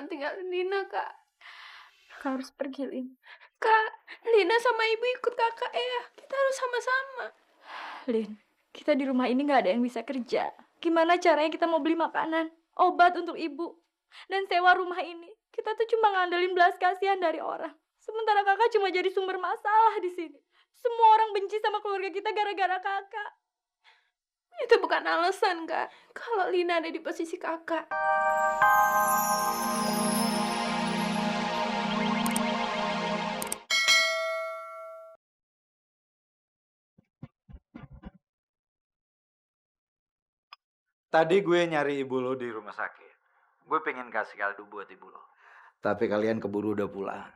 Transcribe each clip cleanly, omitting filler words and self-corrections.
jangan tinggalin Lina, Kak. Kakak harus pergi, Lin. Kak, Lina sama ibu ikut kakak ya. Kita harus sama-sama. Lin, kita di rumah ini nggak ada yang bisa kerja. Gimana caranya kita mau beli makanan, obat untuk ibu, dan sewa rumah ini? Kita tuh cuma ngandelin belas kasihan dari orang. Sementara kakak cuma jadi sumber masalah di sini. Semua orang benci sama keluarga kita gara-gara kakak. Itu bukan alasan, Kak. Kalau Lina ada di posisi kakak. Tadi gue nyari ibu lo di rumah sakit. Gue pengen kasih kaldu buat ibu lo. Tapi kalian keburu udah pulang.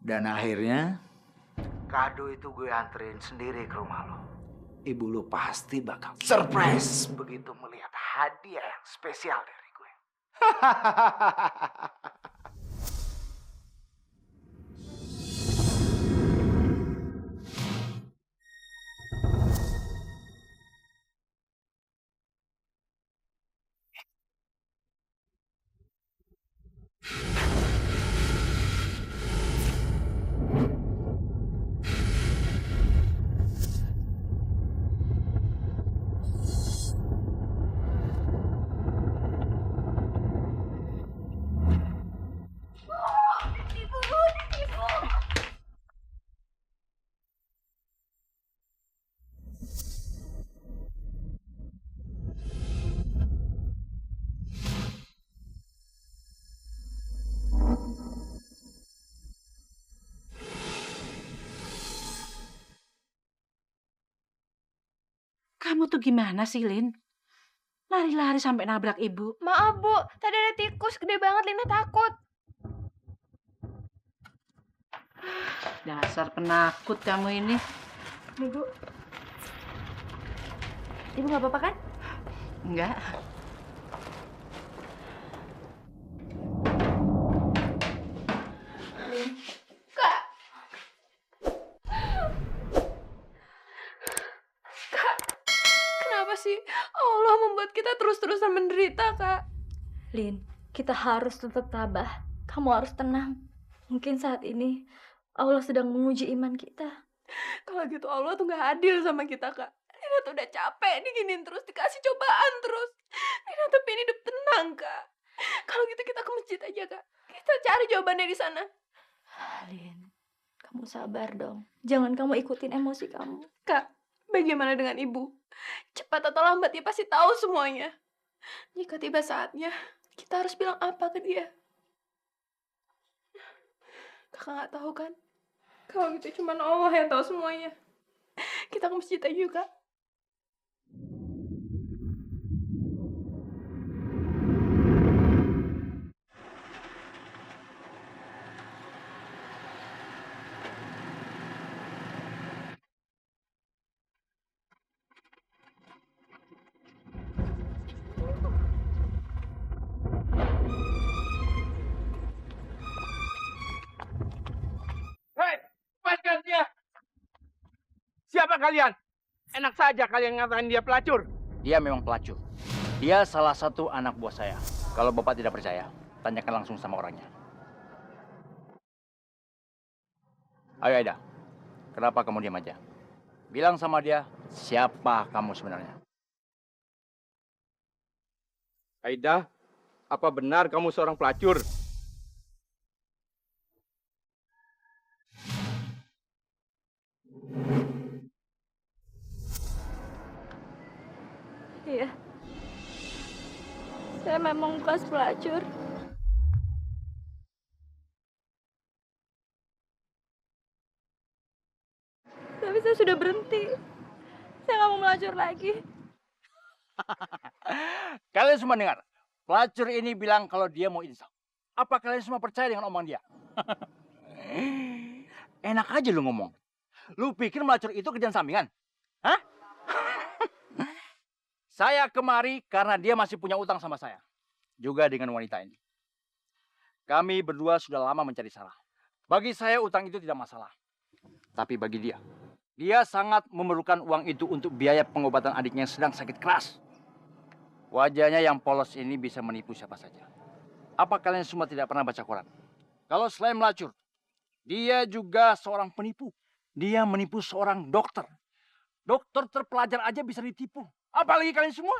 Dan akhirnya kado itu gue anterin sendiri ke rumah lo. Ibu lo pasti bakal surprise begitu melihat hadiah yang spesial dari gue. Kamu tuh gimana sih, Lin? Lari-lari sampai nabrak ibu. Maaf, Bu. Tadi ada tikus gede banget. Lina takut. Dasar penakut kamu ini. Ibu, ibu nggak apa-apa kan? Enggak. Kak. Kak. Kenapa sih Allah membuat kita terus-terusan menderita, Kak? Lin, kita harus tetap tabah. Kamu harus tenang. Mungkin saat ini Allah sedang menguji iman kita. Kalau gitu Allah tuh gak adil sama kita, Kak. Lina tuh udah capek diginin terus, dikasih cobaan terus. Lina tuh pengen hidup tenang, Kak. Kalau gitu kita ke masjid aja, Kak. Kita cari jawabannya di sana. Lin, kamu sabar dong. Jangan kamu ikutin emosi kamu. Kak, bagaimana dengan ibu? Cepat atau lambat dia pasti tahu semuanya. Jika tiba saatnya, kita harus bilang apa ke dia? Kakak nggak tahu kan? Kalau gitu cuma Allah yang tahu semuanya. Kita ke masjid aja yuk, Kak. Hei, lepaskan dia! Siapa kalian? Enak saja kalian ngatain dia pelacur. Dia memang pelacur. Dia salah satu anak buah saya. Kalau Bapak tidak percaya, tanyakan langsung sama orangnya. Ayo Aida, kenapa kamu diam aja? Bilang sama dia, siapa kamu sebenarnya? Aida, apa benar kamu seorang pelacur? Iya. Saya memang bekas pelacur. Tapi saya sudah berhenti. Saya nggak mau melacur lagi. Kalian semua dengar, pelacur ini bilang kalau dia mau insaf. Apa kalian semua percaya dengan omongan dia? Enak aja lu ngomong. Lu pikir melacur itu kerjaan sampingan? Hah? Saya kemari karena dia masih punya utang sama saya. Juga dengan wanita ini. Kami berdua sudah lama mencari salah. Bagi saya utang itu tidak masalah. Tapi bagi dia, Dia sangat memerlukan uang itu untuk biaya pengobatan adiknya yang sedang sakit keras. Wajahnya yang polos ini bisa menipu siapa saja. Apa kalian semua tidak pernah baca koran? Kalau selain melacur, dia juga seorang penipu. Dia menipu seorang dokter. Dokter terpelajar aja bisa ditipu. Apalagi kalian semua.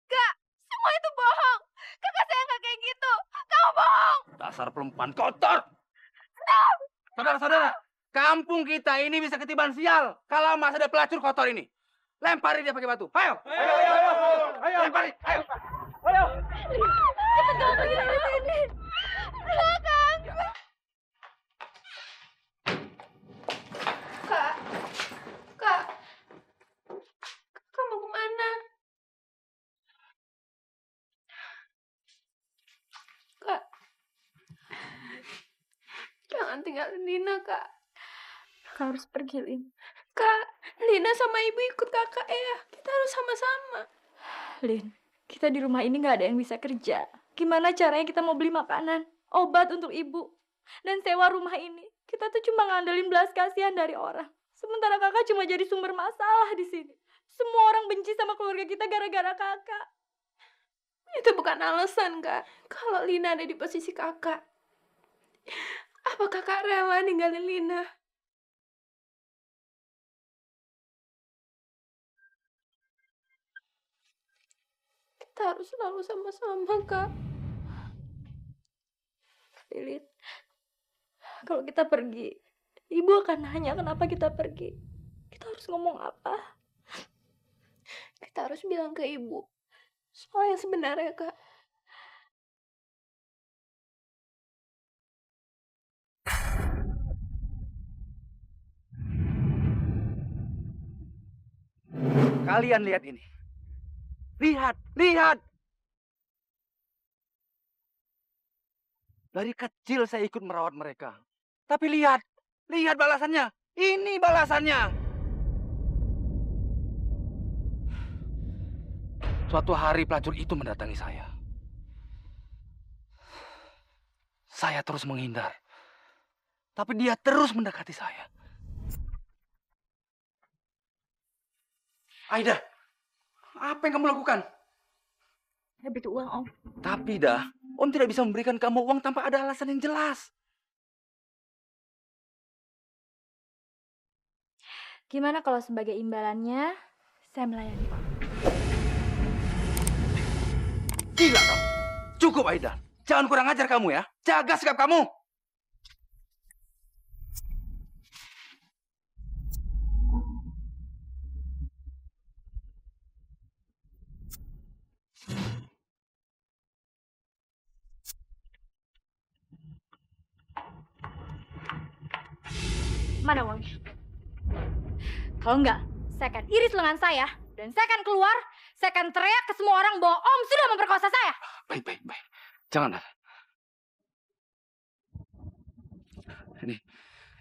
Kak, semua itu bohong. Kakak saya nggak kayak gitu. Kamu bohong. Dasar perempuan kotor. Saudara-saudara, kampung kita ini bisa ketiban sial kalau masih ada pelacur kotor ini. Lempari dia pakai batu. Ayo. Ayo, lempari. Ayo. Ayo. Cepat dong pergi dari sini. Kak. Kak. Kak. Kamu kemana? Kak. Jangan tinggalin Lina, Kak. Kakak harus pergi, Lin. Kak, Lina sama ibu ikut kakak ya. Kita harus sama-sama. Lin, kita di rumah ini nggak ada yang bisa kerja. Gimana caranya kita mau beli makanan, obat untuk ibu, dan sewa rumah ini? Kita tuh cuma ngandelin belas kasihan dari orang. Sementara kakak cuma jadi sumber masalah di sini. Semua orang benci sama keluarga kita gara-gara kakak. Itu bukan alasan, Kak. Kalau Lina ada di posisi kakak, apa kakak rela ninggalin Lina? Kita harus selalu sama-sama, Kak. Lilith, kalau kita pergi, ibu akan nanya kenapa kita pergi. Kita harus ngomong apa? Kita harus bilang ke ibu soal yang sebenarnya, Kak. Kalian lihat ini. Lihat, lihat. Dari kecil saya ikut merawat mereka. Tapi lihat, lihat balasannya. Ini balasannya. Suatu hari pelacur itu mendatangi saya. Saya terus menghindar. Tapi dia terus mendekati saya. Aida, apa yang kamu lakukan? Ya butuh uang, Om. Tapi dah, Om tidak bisa memberikan kamu uang tanpa ada alasan yang jelas. Gimana kalau sebagai imbalannya, saya melayani Om? Gila kamu. Cukup Aida. Jangan kurang ajar kamu ya. Jaga sikap kamu. Mana uangnya? Kalau enggak, saya akan iris lengan saya dan saya akan keluar. Saya akan teriak ke semua orang bahwa Om sudah memperkosa saya. Baik, baik, baik. Jangan.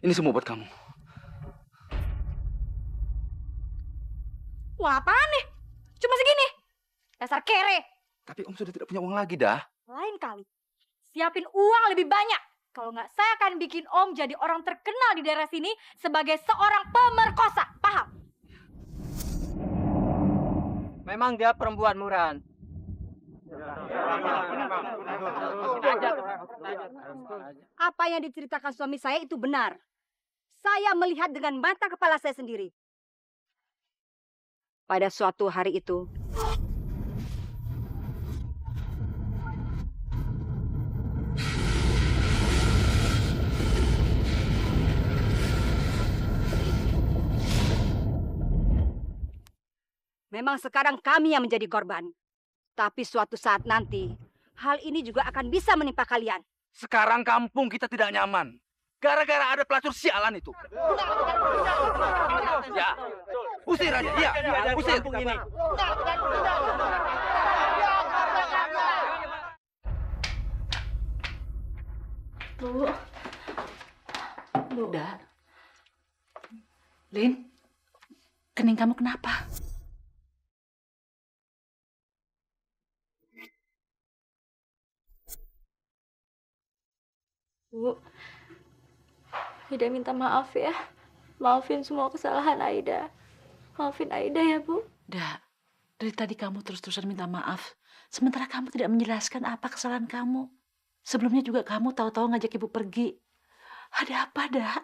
Ini semua buat kamu. Uang apaan nih? Cuma segini. Dasar kere. Tapi Om sudah tidak punya uang lagi dah. Lain kali, siapin uang lebih banyak. Kalau nggak, saya akan bikin Om jadi orang terkenal di daerah sini sebagai seorang pemerkosa. Paham? Memang dia perempuan murahan. Apa yang diceritakan suami saya itu benar. Saya melihat dengan mata kepala saya sendiri. Pada suatu hari itu, memang sekarang kami yang menjadi korban. Tapi suatu saat nanti, hal ini juga akan bisa menimpa kalian. Sekarang kampung kita tidak nyaman. Gara-gara ada pelacur sialan itu. Ya, usir aja. Ya, usir. Ini. Bu. Udah. Lin, kening kamu kenapa? Bu. Aida minta maaf ya. Maafin semua kesalahan Aida. Maafin Aida ya, Bu. Dak, dari tadi kamu terus-terusan minta maaf. Sementara kamu tidak menjelaskan apa kesalahan kamu. Sebelumnya juga kamu tahu-tahu ngajak ibu pergi. Ada apa, Dak?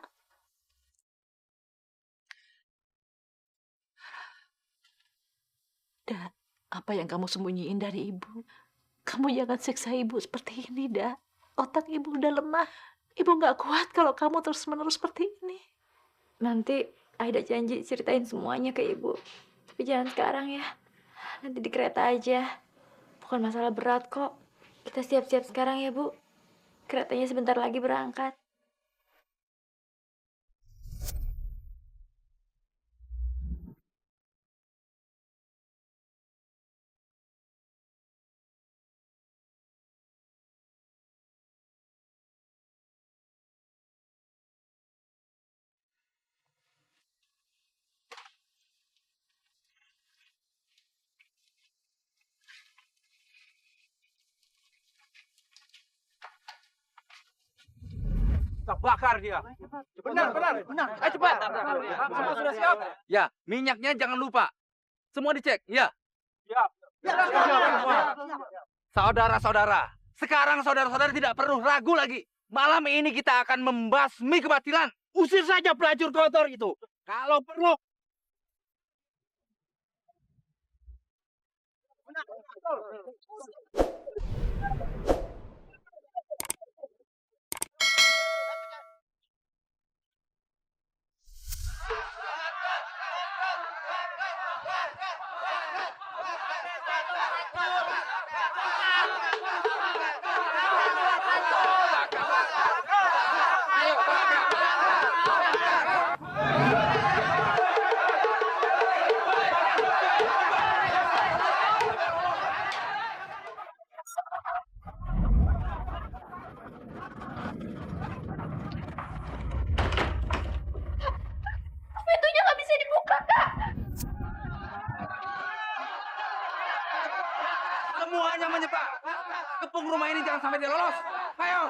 Dak, apa yang kamu sembunyiin dari ibu? Kamu jangan siksa ibu seperti ini, Dak. Otak ibu udah lemah. Ibu nggak kuat kalau kamu terus-menerus seperti ini. Nanti Aida janji ceritain semuanya ke Ibu. Tapi jangan sekarang ya. Nanti di kereta aja. Bukan masalah berat kok. Kita siap-siap sekarang ya, Bu. Keretanya sebentar lagi berangkat. Kita bakar dia. Benar. Ayo cepat. Semua sudah siap? Ya, minyaknya jangan lupa. Semua dicek, ya. Saudara-saudara, sekarang saudara-saudara tidak perlu ragu lagi. Malam ini kita akan membasmi kebatilan. Usir saja pelacur kotor itu. Kalau perlu. Pintunya nggak bisa dibuka, Kak. Semuanya menyebar. Kepung rumah ini jangan sampai dia lolos. Ayo.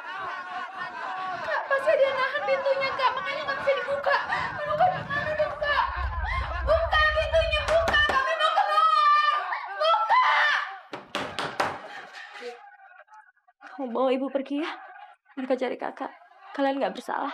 Kak, pasti dia nahan pintunya, Kak. Makanya nggak bisa dibuka. Aduh, Kak, gimana dong, Kak? Buka pintunya, buka. Kami mau keluar. Buka! Kamu bawa Ibu pergi ya. Mereka cari Kakak. Kalian nggak bersalah.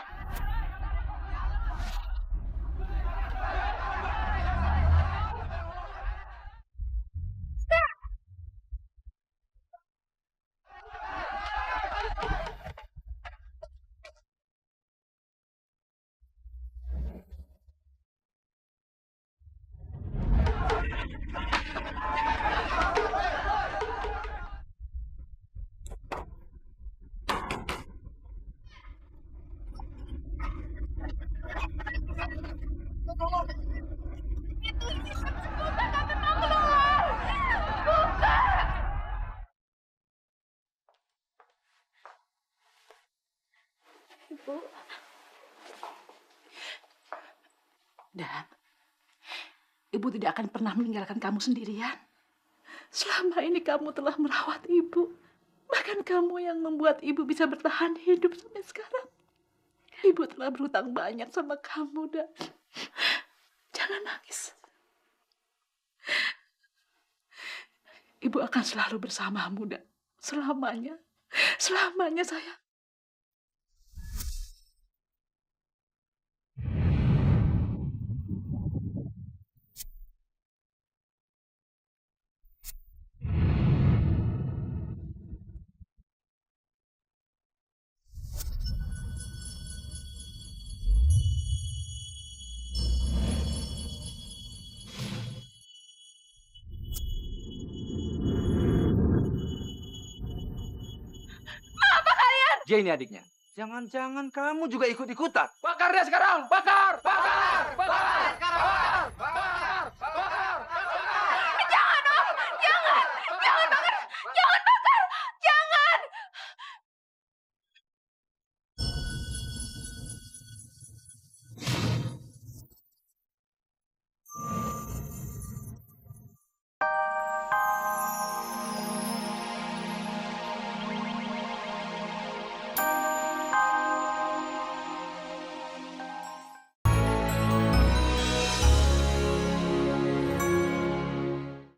Ibu. Dan ibu tidak akan pernah meninggalkan kamu sendirian. Selama ini kamu telah merawat ibu. Bahkan kamu yang membuat ibu bisa bertahan hidup sampai sekarang. Ibu telah berhutang banyak sama kamu, Dan. Jangan nangis. Ibu akan selalu bersamamu, Dan. Selamanya. Selamanya, sayang. Dia ini adiknya. Jangan-jangan kamu juga ikut-ikutan. Bakar dia sekarang, bakar!